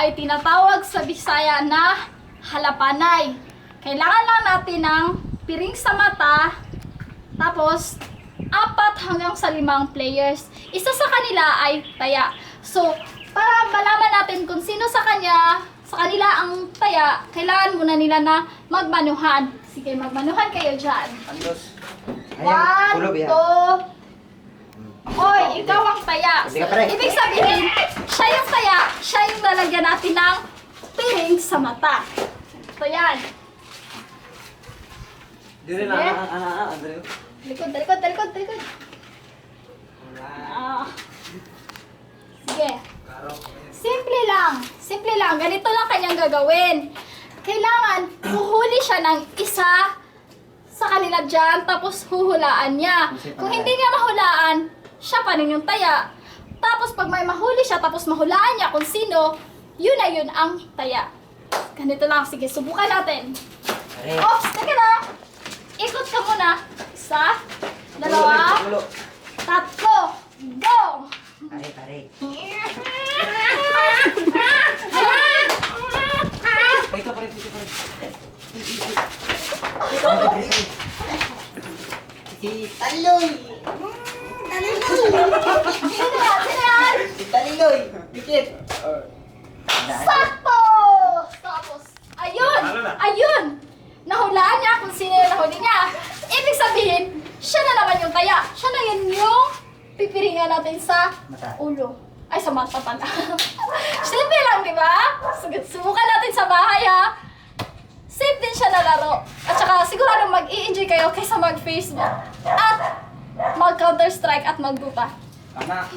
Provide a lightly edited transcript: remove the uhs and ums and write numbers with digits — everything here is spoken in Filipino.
ay tinatawag sa Bisaya na halapanay. Kailangan lang natin ng piring sa mata, tapos 4 hanggang sa 5 players. Isa sa kanila ay taya. So, para malaman natin kung sino sa kanila ang taya, kailangan muna nila na magmanuhan. Sige, magmanuhan kayo dyan. Andos. 1, 2, Oy, ikaw ang taya. Sige, pare. Ibig sabihin, siya yung taya, siya yung lalagyan natin ng piring sa mata. So, yan. Dire Sige. Andre. Talikod. Ah. Sige. Simple lang. Ganito lang kanyang gagawin. Kailangan huhuli siya ng isa sa kanila dyan, tapos huhulaan niya. Kung hindi niya mahulaan, siya pa rin yung taya. Tapos pag may mahuli siya, tapos mahulaan niya kung sino, yun na yun ang taya. Ganito lang. Sige, subukan natin. Oops, teka lang. Ikot ka muna. 1, 2, 3, go! Pare. Ito pare. Si Taloy. Sino yan? Si Taloy. Pikit. Sakto! Tapos, ayun! Nahulaan niya kung sino yung nahuli niya. Ibig sabihin, siya na naman yung taya. Siya na yun yung pipiringan natin sa Mata. ulo. Ay, sa mata pala. Simple lang, di ba? Subukan natin sa bahay, ha? Safe din siya na laro. At saka, sigurado mag-i-enjoy kayo kaysa mag-Facebook. At mag-Counter-Strike at mag-Dota. Tama.